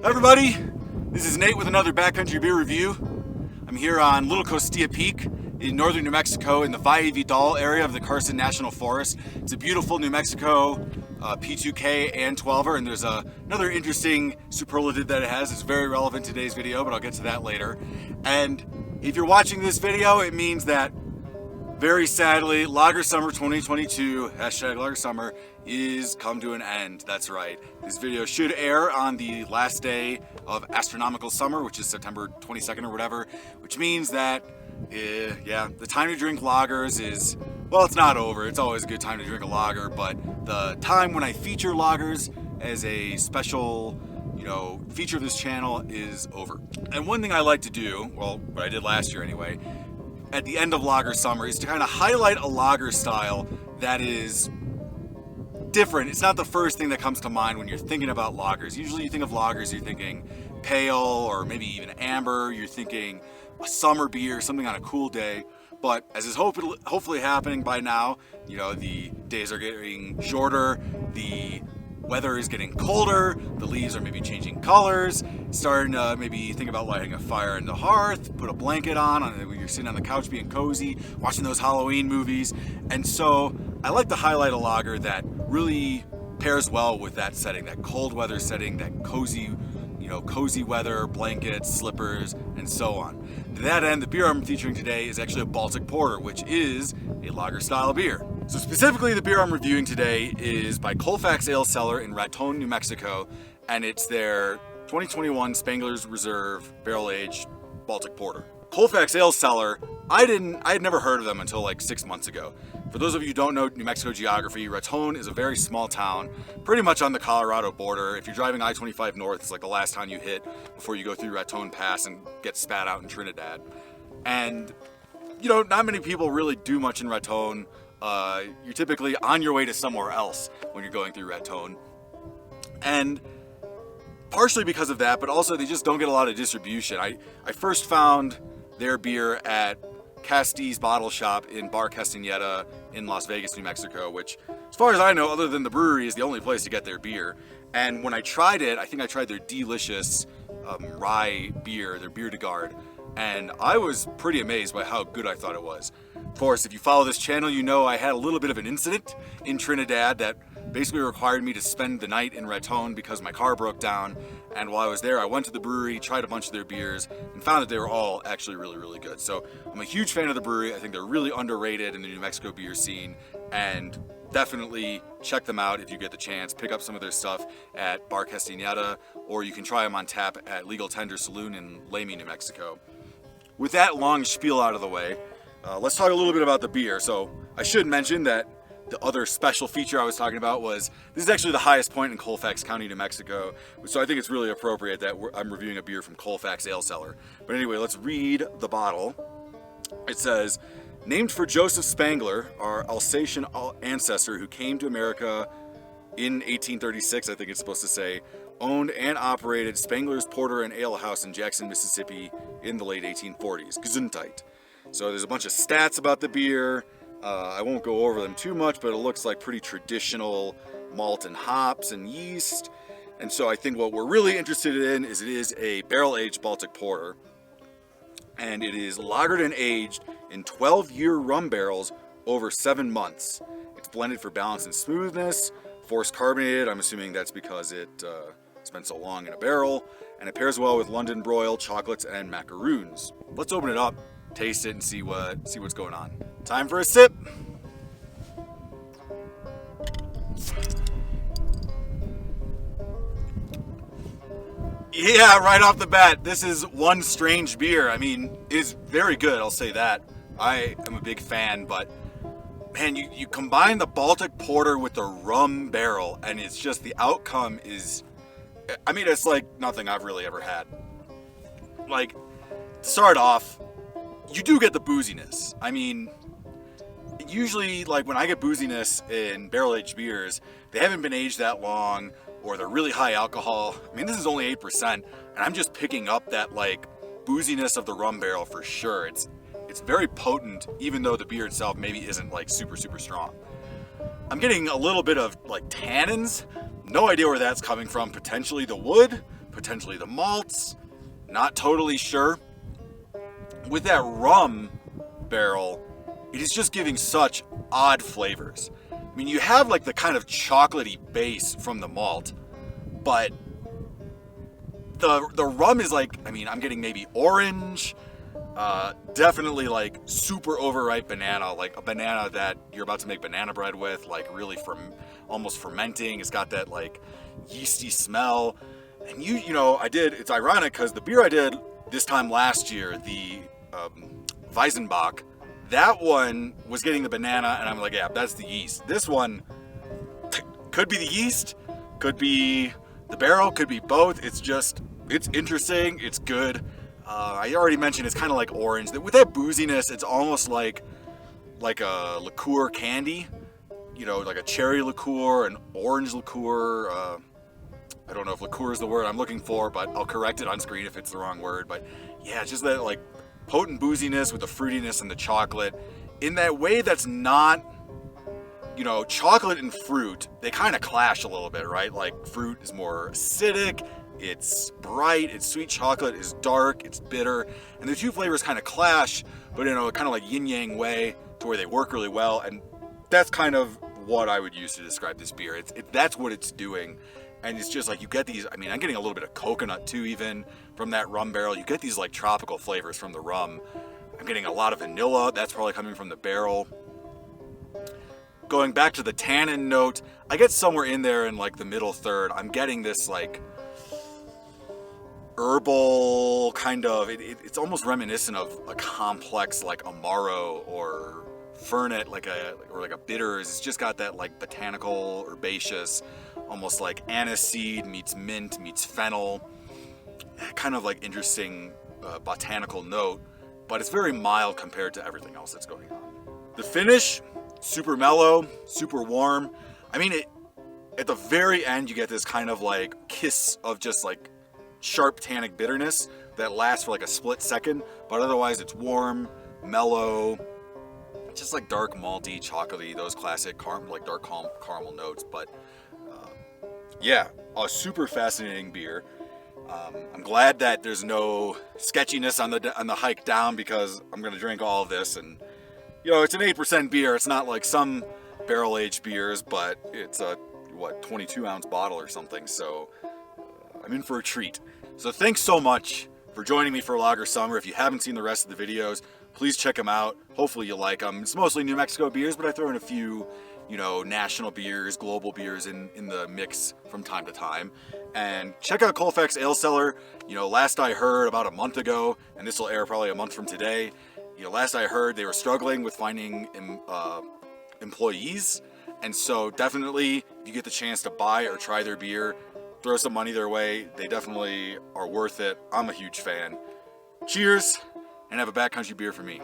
Hi everybody, this is Nate with another Backcountry Beer Review. I'm here on Little Costilla Peak in northern New Mexico in the Valle Vidal area of the Carson National Forest. It's a beautiful New Mexico P2K and 12er, and there's another interesting superlative that it has. It's very relevant to today's video, but I'll get to that later. And if you're watching this video, it means that very sadly, Lager Summer 2022, hashtag Lager Summer, is come to an end. That's right. This video should air on the last day of astronomical summer, which is September 22nd or whatever, which means that, the time to drink lagers is, well, it's not over. It's always a good time to drink a lager, but the time when I feature lagers as a special, feature of this channel is over. And one thing I like to do, well, what I did last year anyway, at the end of Lager Summer is to kind of highlight a lager style that is different. It's not the first thing that comes to mind when you're thinking about lagers. Usually you think of lagers, you're thinking pale or maybe even amber, you're thinking a summer beer, something on a cool day. But as is hopefully happening by now, the days are getting shorter, the weather is getting colder, the leaves are maybe changing colors, starting to maybe think about lighting a fire in the hearth, put a blanket on you're sitting on the couch being cozy, watching those Halloween movies. And so I like to highlight a lager that really pairs well with that setting, that cold weather setting, that cozy weather, blankets, slippers, and so on. To that end, the beer I'm featuring today is actually a Baltic Porter, which is a lager style beer. So specifically, the beer I'm reviewing today is by Colfax Ale Cellar in Raton, New Mexico, and it's their 2021 Spangler's Reserve barrel-aged Baltic Porter. Colfax Ale Cellar, I had never heard of them until like 6 months ago. For those of you who don't know New Mexico geography, Raton is a very small town, pretty much on the Colorado border. If you're driving I-25 north, it's like the last town you hit before you go through Raton Pass and get spat out in Trinidad. And, not many people really do much in Raton. You're typically on your way to somewhere else when you're going through Raton. And partially because of that, but also they just don't get a lot of distribution. I first found their beer at Casti's Bottle Shop in Bar Castaneda in Las Vegas, New Mexico, which, as far as I know, other than the brewery, is the only place to get their beer. And when I tried it, I think I tried their delicious rye beer, their Bier de Garde, and I was pretty amazed by how good I thought it was. Of course, if you follow this channel, you know I had a little bit of an incident in Trinidad that basically required me to spend the night in Raton because my car broke down. And while I was there, I went to the brewery, tried a bunch of their beers, and found that they were all actually really, really good. So I'm a huge fan of the brewery. I think they're really underrated in the New Mexico beer scene, and definitely check them out if you get the chance. Pick up some of their stuff at Bar Castaneda, or you can try them on tap at Legal Tender Saloon in Lamy, New Mexico. With that long spiel out of the way, let's talk a little bit about the beer. So I should mention that the other special feature I was talking about was, this is actually the highest point in Colfax County, New Mexico. So I think it's really appropriate that I'm reviewing a beer from Colfax Ale Cellar. But anyway, let's read the bottle. It says, named for Joseph Spangler, our Alsatian ancestor who came to America in 1836, I think it's supposed to say, owned and operated Spangler's Porter and Ale House in Jackson, Mississippi in the late 1840s. Gesundheit. So there's a bunch of stats about the beer. I won't go over them too much, but it looks like pretty traditional malt and hops and yeast. And so I think what we're really interested in is it is a barrel-aged Baltic Porter. And it is lagered and aged in 12-year rum barrels over 7 months. It's blended for balance and smoothness, forced carbonated. I'm assuming that's because it spent so long in a barrel. And it pairs well with London broil, chocolates, and macaroons. Let's open it up, taste it, and see what's going on. Time for a sip. Yeah, right off the bat, this is one strange beer. I mean, it is very good, I'll say that. I am a big fan, but man, you combine the Baltic Porter with the rum barrel, and it's just, the outcome is, I mean, it's like nothing I've really ever had. Like, to start off, you do get the booziness. I mean, usually, like, when I get booziness in barrel-aged beers, they haven't been aged that long, or they're really high alcohol. I mean, this is only 8%, and I'm just picking up that, like, booziness of the rum barrel for sure. It's very potent, even though the beer itself maybe isn't, like, super, super strong. I'm getting a little bit of, like, tannins. No idea where that's coming from. Potentially the wood, potentially the malts. Not totally sure. With that rum barrel, it is just giving such odd flavors. I mean, you have like the kind of chocolatey base from the malt, but the rum is like, I mean, I'm getting maybe orange, definitely like super overripe banana, like a banana that you're about to make banana bread with, like really almost fermenting. It's got that like yeasty smell. And you know, it's ironic because the beer I did this time last year, the Weizenbach, that one was getting the banana, and I'm like, yeah, that's the yeast. This one could be the yeast, could be the barrel, could be both. It's interesting, it's good. I already mentioned it's kind of like orange. With that booziness, it's almost like a liqueur candy, you know, like a cherry liqueur, an orange liqueur. I don't know if liqueur is the word I'm looking for, but I'll correct it on screen if it's the wrong word. But yeah, it's just that like potent booziness with the fruitiness and the chocolate in that way that's not, you know, chocolate and fruit, they kind of clash a little bit, right? Like fruit is more acidic, it's bright, it's sweet, chocolate is dark, it's bitter, and the two flavors kind of clash, but in a kind of like yin-yang way to where they work really well. And that's kind of what I would use to describe this beer. That's what it's doing. And it's just like you get these, I mean, I'm getting a little bit of coconut too, even from that rum barrel. You get these like tropical flavors from the rum. I'm getting a lot of vanilla. That's probably coming from the barrel. Going back to the tannin note, I get somewhere in there in like the middle third. I'm getting this like herbal kind of, it's almost reminiscent of a complex like Amaro or Fernet, like a bitters. It's just got that like botanical, herbaceous, almost like aniseed meets mint meets fennel, kind of like interesting botanical note, but it's very mild compared to everything else that's going on. The finish, super mellow, super warm. I mean, at the very end, you get this kind of like kiss of just like sharp tannic bitterness that lasts for like a split second, but otherwise it's warm, mellow, just like dark malty, chocolatey, those classic dark caramel notes. But yeah, a super fascinating beer. I'm glad that there's no sketchiness on the hike down, because I'm gonna drink all of this, and you know, it's an 8% beer. It's not like some barrel-aged beers, but it's a 22-ounce bottle or something. So I'm in for a treat. So thanks so much for joining me for Lager Summer. If you haven't seen the rest of the videos, please check them out. Hopefully you like them. It's mostly New Mexico beers, but I throw in a few, you know, national beers, global beers in the mix from time to time. And check out Colfax Ale Cellar. You know, last I heard about a month ago, and this will air probably a month from today, you know, last I heard they were struggling with finding employees. And so definitely, if you get the chance to buy or try their beer, throw some money their way. They definitely are worth it. I'm a huge fan. Cheers, and have a backcountry beer for me.